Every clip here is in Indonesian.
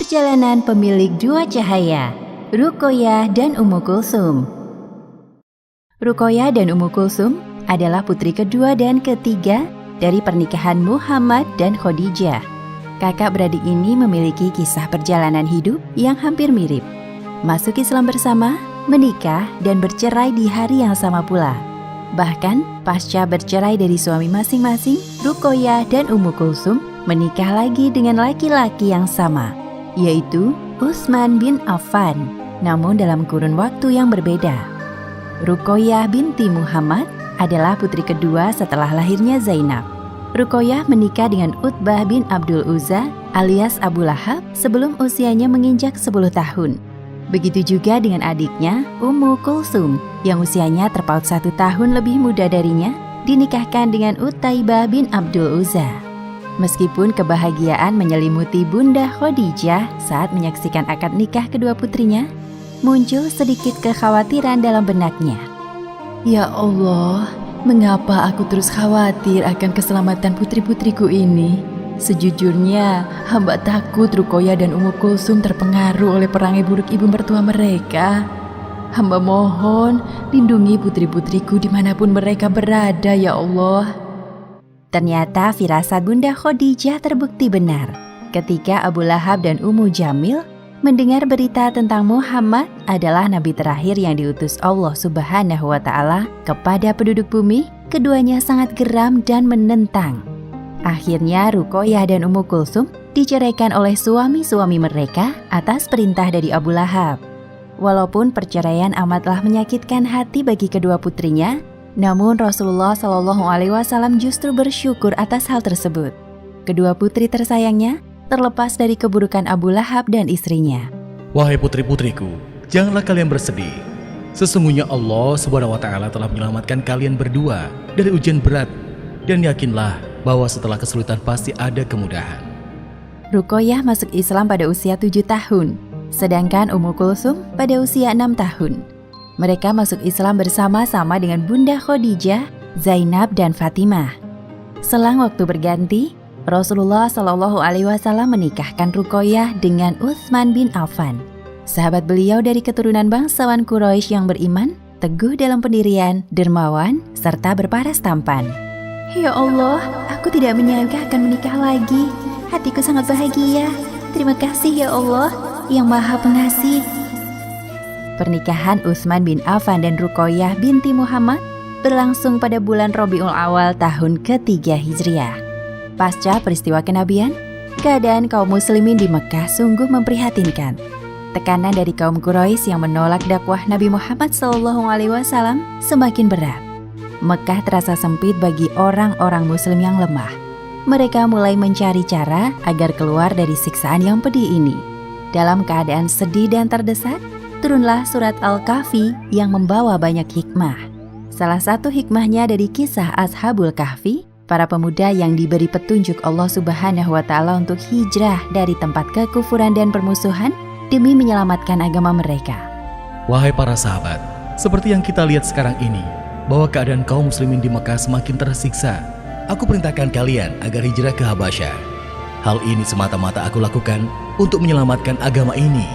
Perjalanan pemilik dua cahaya, Ruqayyah dan Ummu Kulsum. Ruqayyah dan Ummu Kulsum adalah putri kedua dan ketiga dari pernikahan Muhammad dan Khadijah. Kakak beradik ini memiliki kisah perjalanan hidup yang hampir mirip. Masuk Islam bersama, menikah, dan bercerai di hari yang sama pula. Bahkan, pasca bercerai dari suami masing-masing, Ruqayyah dan Ummu Kulsum menikah lagi dengan laki-laki yang sama, yaitu Utsman bin Affan, namun dalam kurun waktu yang berbeda. Ruqayyah binti Muhammad adalah putri kedua setelah lahirnya Zainab. Ruqayyah menikah dengan Utbah bin Abdul Uzza alias Abu Lahab sebelum usianya menginjak 10 tahun. Begitu juga dengan adiknya Ummu Kulsum yang usianya terpaut 1 tahun lebih muda darinya, dinikahkan dengan Utaibah bin Abdul Uzza. Meskipun kebahagiaan menyelimuti Bunda Khadijah saat menyaksikan akad nikah kedua putrinya, muncul sedikit kekhawatiran dalam benaknya. Ya Allah, mengapa aku terus khawatir akan keselamatan putri-putriku ini? Sejujurnya, hamba takut Ruqayyah dan Ummu Kulsum terpengaruh oleh perangai buruk ibu mertua mereka. Hamba mohon, lindungi putri-putriku dimanapun mereka berada, ya Allah. Ternyata firasat Bunda Khadijah terbukti benar ketika Abu Lahab dan Ummu Jamil mendengar berita tentang Muhammad adalah nabi terakhir yang diutus Allah Subhanahu wa Ta'ala kepada penduduk bumi. Keduanya sangat geram dan menentang. Akhirnya Ruqayyah dan Ummu Kulsum diceraikan oleh suami-suami mereka atas perintah dari Abu Lahab. Walaupun perceraian amatlah menyakitkan hati bagi kedua putrinya, namun Rasulullah SAW justru bersyukur atas hal tersebut. Kedua putri tersayangnya terlepas dari keburukan Abu Lahab dan istrinya. Wahai putri-putriku, janganlah kalian bersedih. Sesungguhnya Allah SWT telah menyelamatkan kalian berdua dari ujian berat, dan yakinlah bahwa setelah kesulitan pasti ada kemudahan. Ruqayyah masuk Islam pada usia 7 tahun, sedangkan Ummu Kulsum pada usia 6 tahun. Mereka masuk Islam bersama-sama dengan Bunda Khadijah, Zainab, dan Fatimah. Selang waktu berganti, Rasulullah SAW menikahkan Ruqayyah dengan Utsman bin Affan, sahabat beliau dari keturunan bangsawan Quraisy yang beriman, teguh dalam pendirian, dermawan, serta berparas tampan. Ya Allah, aku tidak menyangka akan menikah lagi. Hatiku sangat bahagia. Terima kasih ya Allah, yang Maha Pengasih. Pernikahan Utsman bin Affan dan Ruqayyah binti Muhammad berlangsung pada bulan Rabiul Awal tahun ketiga Hijriah. Pasca peristiwa kenabian, keadaan kaum muslimin di Mekah sungguh memprihatinkan. Tekanan dari kaum Quraisy yang menolak dakwah Nabi Muhammad SAW semakin berat. Mekah terasa sempit bagi orang-orang muslim yang lemah. Mereka mulai mencari cara agar keluar dari siksaan yang pedih ini. Dalam keadaan sedih dan terdesak, turunlah surat Al-Kahfi yang membawa banyak hikmah. Salah satu hikmahnya dari kisah Ashabul Kahfi, para pemuda yang diberi petunjuk Allah Subhanahu wa Ta'ala untuk hijrah dari tempat kekufuran dan permusuhan demi menyelamatkan agama mereka. Wahai para sahabat, seperti yang kita lihat sekarang ini, bahwa keadaan kaum muslimin di Mekah semakin tersiksa. Aku perintahkan kalian agar hijrah ke Habasyah. Hal ini semata-mata aku lakukan untuk menyelamatkan agama ini.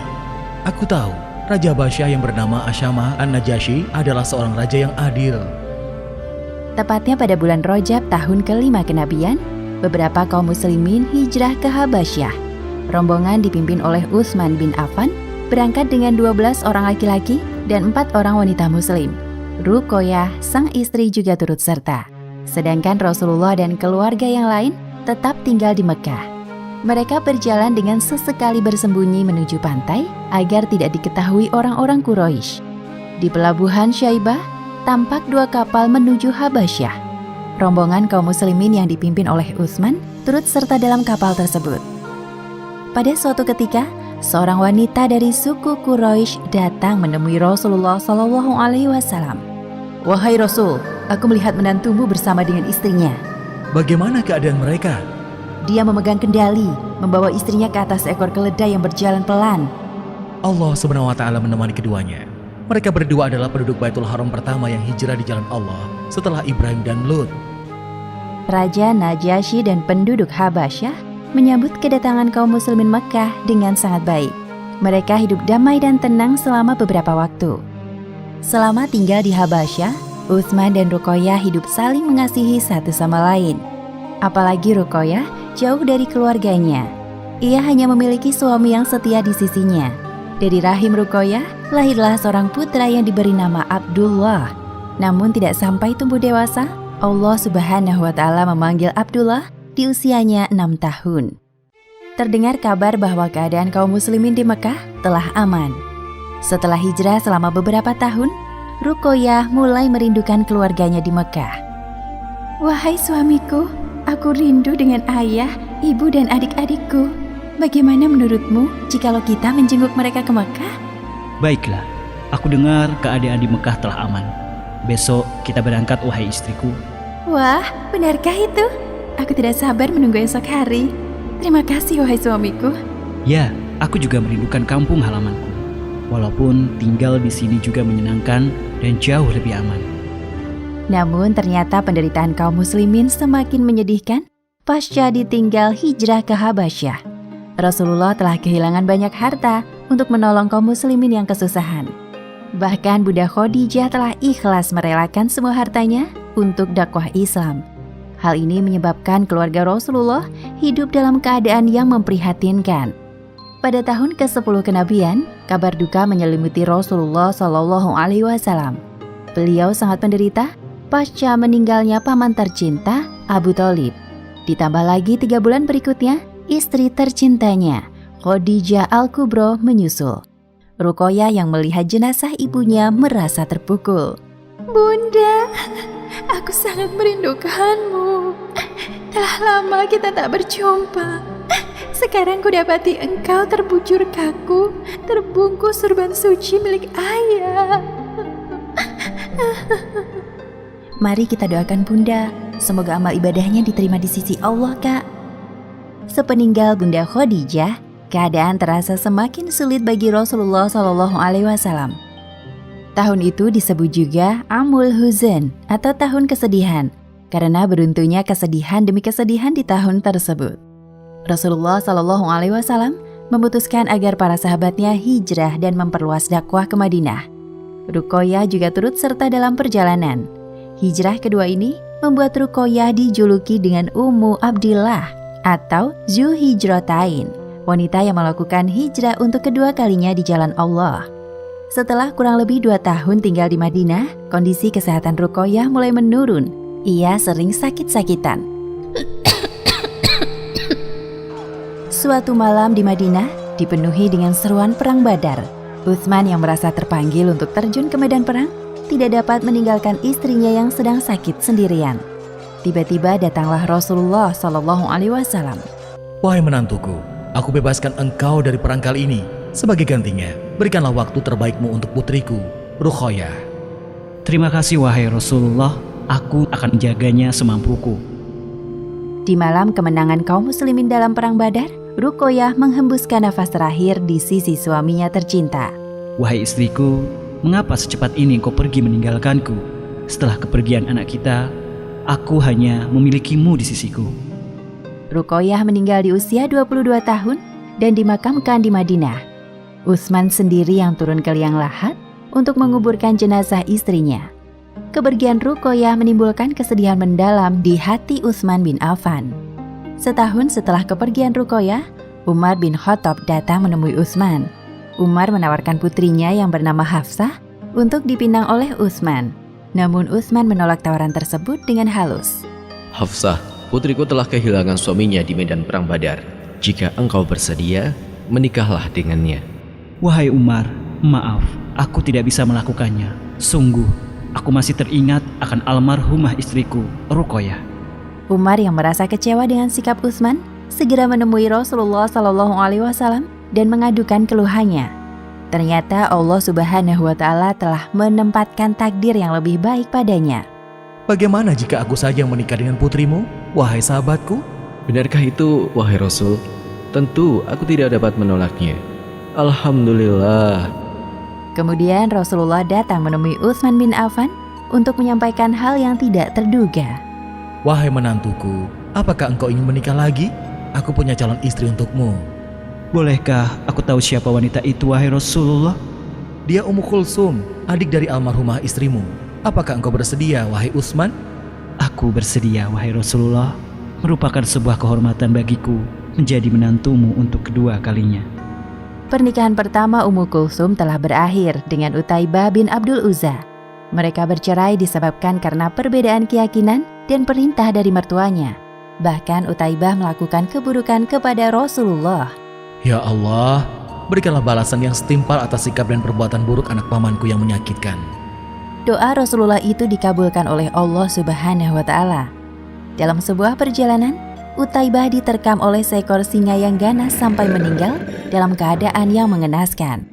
Aku tahu Raja Habasyah yang bernama Asyamah An-Najasyi adalah seorang raja yang adil. Tepatnya pada bulan Rajab tahun ke-5 kenabian, beberapa kaum muslimin hijrah ke Habasyah. Rombongan dipimpin oleh Utsman bin Affan berangkat dengan 12 orang laki-laki dan 4 orang wanita muslim. Ruqayyah, sang istri, juga turut serta. Sedangkan Rasulullah dan keluarga yang lain tetap tinggal di Mekah. Mereka berjalan dengan sesekali bersembunyi menuju pantai agar tidak diketahui orang-orang Quraisy. Di pelabuhan Syaibah, tampak 2 kapal menuju Habasyah. Rombongan kaum muslimin yang dipimpin oleh Utsman turut serta dalam kapal tersebut. Pada suatu ketika, seorang wanita dari suku Quraisy datang menemui Rasulullah SAW. Wahai Rasul, aku melihat menantumu bersama dengan istrinya. Bagaimana keadaan mereka? Dia memegang kendali, membawa istrinya ke atas seekor keledai yang berjalan pelan. Allah SWT menemani keduanya. Mereka berdua adalah penduduk Baitul Haram pertama yang hijrah di jalan Allah setelah Ibrahim dan Lut. Raja Najasyi dan penduduk Habasyah menyambut kedatangan kaum muslimin Mekkah dengan sangat baik. Mereka hidup damai dan tenang selama beberapa waktu. Selama tinggal di Habasyah, Utsman dan Ruqayyah hidup saling mengasihi satu sama lain. Apalagi Ruqayyah jauh dari keluarganya. Ia hanya memiliki suami yang setia di sisinya. Dari rahim Ruqayyah, lahirlah seorang putra yang diberi nama Abdullah. Namun tidak sampai tumbuh dewasa, Allah Subhanahu wa Ta'ala memanggil Abdullah di usianya 6 tahun. Terdengar kabar bahwa keadaan kaum muslimin di Mekah telah aman. Setelah hijrah selama beberapa tahun, Ruqayyah mulai merindukan keluarganya di Mekah. Wahai suamiku, aku rindu dengan ayah, ibu dan adik-adikku. Bagaimana menurutmu jikalau kita menjenguk mereka ke Mekah? Baiklah, aku dengar keadaan di Mekah telah aman. Besok kita berangkat, wahai istriku. Wah, benarkah itu? Aku tidak sabar menunggu esok hari. Terima kasih, wahai suamiku. Ya, aku juga merindukan kampung halamanku. Walaupun tinggal di sini juga menyenangkan dan jauh lebih aman. Namun ternyata penderitaan kaum muslimin semakin menyedihkan pasca ditinggal hijrah ke Habasyah. Rasulullah telah kehilangan banyak harta untuk menolong kaum muslimin yang kesusahan. Bahkan Bunda Khadijah telah ikhlas merelakan semua hartanya untuk dakwah Islam. Hal ini menyebabkan keluarga Rasulullah hidup dalam keadaan yang memprihatinkan. Pada tahun ke-10 kenabian, kabar duka menyelimuti Rasulullah SAW. Beliau sangat menderita pasca meninggalnya paman tercinta Abu Thalib. Ditambah lagi 3 bulan berikutnya, istri tercintanya, Khadijah Al-Kubra menyusul. Ruqayyah yang melihat jenazah ibunya merasa terpukul. Bunda, aku sangat merindukanmu. Telah lama kita tak berjumpa. Sekarang kudapati engkau terbujur kaku, terbungkus sorban suci milik ayah. Mari kita doakan Bunda, semoga amal ibadahnya diterima di sisi Allah, Kak. Sepeninggal Bunda Khadijah, keadaan terasa semakin sulit bagi Rasulullah SAW. Tahun itu disebut juga Amul Huzn atau tahun kesedihan, karena beruntunya kesedihan demi kesedihan di tahun tersebut. Rasulullah SAW memutuskan agar para sahabatnya hijrah dan memperluas dakwah ke Madinah. Ruqayyah juga turut serta dalam perjalanan. Hijrah kedua ini membuat Ruqayyah dijuluki dengan Ummu Abdillah atau Zu Hijratain, wanita yang melakukan hijrah untuk kedua kalinya di jalan Allah. Setelah kurang lebih 2 tahun tinggal di Madinah, kondisi kesehatan Ruqayyah mulai menurun. Ia sering sakit-sakitan. Suatu malam di Madinah dipenuhi dengan seruan perang Badar. Utsman yang merasa terpanggil untuk terjun ke medan perang tidak dapat meninggalkan istrinya yang sedang sakit sendirian. Tiba-tiba datanglah Rasulullah SAW. Wahai menantuku, aku bebaskan engkau dari perang kali ini. Sebagai gantinya, berikanlah waktu terbaikmu untuk putriku, Ruqayyah. Terima kasih wahai Rasulullah, aku akan menjaganya semampuku. Di malam kemenangan kaum muslimin dalam perang Badar, Ruqayyah menghembuskan nafas terakhir di sisi suaminya tercinta. Wahai istriku, mengapa secepat ini engkau pergi meninggalkanku? Setelah kepergian anak kita, aku hanya memilikimu di sisiku. Ruqayyah meninggal di usia 22 tahun dan dimakamkan di Madinah. Utsman sendiri yang turun ke liang lahat untuk menguburkan jenazah istrinya. Kepergian Ruqayyah menimbulkan kesedihan mendalam di hati Utsman bin Affan. Setahun setelah kepergian Ruqayyah, Umar bin Khattab datang menemui Utsman. Umar menawarkan putrinya yang bernama Hafsah untuk dipinang oleh Utsman. Namun Utsman menolak tawaran tersebut dengan halus. Hafsah, putriku telah kehilangan suaminya di medan perang Badar. Jika engkau bersedia, menikahlah dengannya. Wahai Umar, maaf, aku tidak bisa melakukannya. Sungguh, aku masih teringat akan almarhumah istriku, Ruqayyah. Umar yang merasa kecewa dengan sikap Utsman, segera menemui Rasulullah SAW dan mengadukan keluhannya. Ternyata Allah Subhanahu wa Ta'ala telah menempatkan takdir yang lebih baik padanya. Bagaimana jika aku saja yang menikah dengan putrimu, wahai sahabatku? Benarkah itu, wahai Rasul? Tentu aku tidak dapat menolaknya. Alhamdulillah. Kemudian Rasulullah datang menemui Utsman bin Affan untuk menyampaikan hal yang tidak terduga. Wahai menantuku, apakah engkau ingin menikah lagi? aku punya calon istri untukmu. Bolehkah aku tahu siapa wanita itu, wahai Rasulullah? Dia Ummu Kulsum, adik dari almarhumah istrimu. Apakah engkau bersedia, wahai Utsman? Aku bersedia, wahai Rasulullah. Merupakan sebuah kehormatan bagiku menjadi menantumu untuk kedua kalinya. Pernikahan pertama Ummu Kulsum telah berakhir dengan Utaibah bin Abdul Uzza. Mereka bercerai disebabkan karena perbedaan keyakinan dan perintah dari mertuanya. Bahkan Utaibah melakukan keburukan kepada Rasulullah. Ya Allah, berikanlah balasan yang setimpal atas sikap dan perbuatan buruk anak pamanku yang menyakitkan. Doa Rasulullah itu dikabulkan oleh Allah Subhanahu wa Ta'ala. Dalam sebuah perjalanan, Utaibah diterkam oleh seekor singa yang ganas sampai meninggal dalam keadaan yang mengenaskan.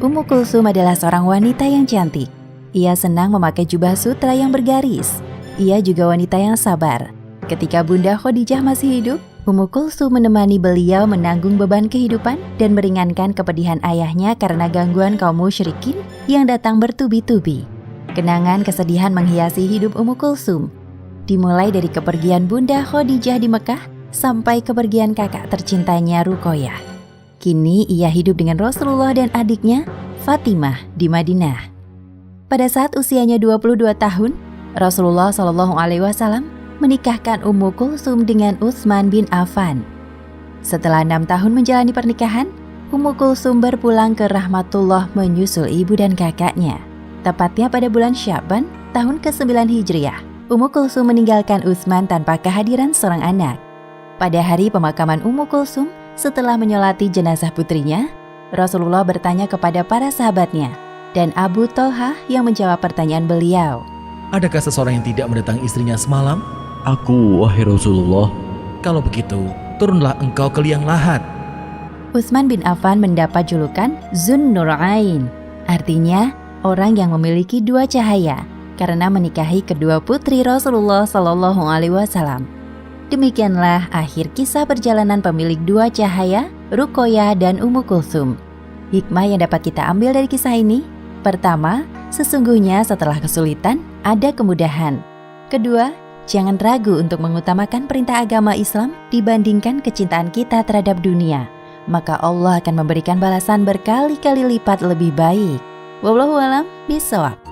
Ummu Kulsum adalah seorang wanita yang cantik. Ia senang memakai jubah sutra yang bergaris. Ia juga wanita yang sabar. Ketika Bunda Khadijah masih hidup, Ummu Kulsum menemani beliau menanggung beban kehidupan dan meringankan kepedihan ayahnya karena gangguan kaum musyrikin yang datang bertubi-tubi. Kenangan kesedihan menghiasi hidup Ummu Kulsum, dimulai dari kepergian Bunda Khadijah di Mekah sampai kepergian kakak tercintanya Ruqayyah. Kini ia hidup dengan Rasulullah dan adiknya Fatimah di Madinah. Pada saat usianya 22 tahun, Rasulullah SAW menikahkan Ummu Kulsum dengan Utsman bin Affan. Setelah 6 tahun menjalani pernikahan, Ummu Kulsum berpulang ke rahmatullah menyusul ibu dan kakaknya. Tepatnya pada bulan Sya'ban tahun ke-9 Hijriah, Ummu Kulsum meninggalkan Utsman tanpa kehadiran seorang anak. Pada hari pemakaman Ummu Kulsum, setelah menyolati jenazah putrinya, Rasulullah bertanya kepada para sahabatnya, dan Abu Thalhah yang menjawab pertanyaan beliau. Adakah seseorang yang tidak mendatangi istrinya semalam? Aku, wahai Rasulullah. Kalau begitu, turunlah engkau ke liang lahat. Utsman bin Affan mendapat julukan Zunnurain, artinya orang yang memiliki dua cahaya, karena menikahi kedua putri Rasulullah SAW. Demikianlah akhir kisah perjalanan pemilik dua cahaya, Ruqayyah dan Ummu Kulsum. Hikmah yang dapat kita ambil dari kisah ini: pertama, sesungguhnya setelah kesulitan ada kemudahan. Kedua, jangan ragu untuk mengutamakan perintah agama Islam dibandingkan kecintaan kita terhadap dunia. Maka Allah akan memberikan balasan berkali-kali lipat lebih baik. Wallahu a'lam bishawab.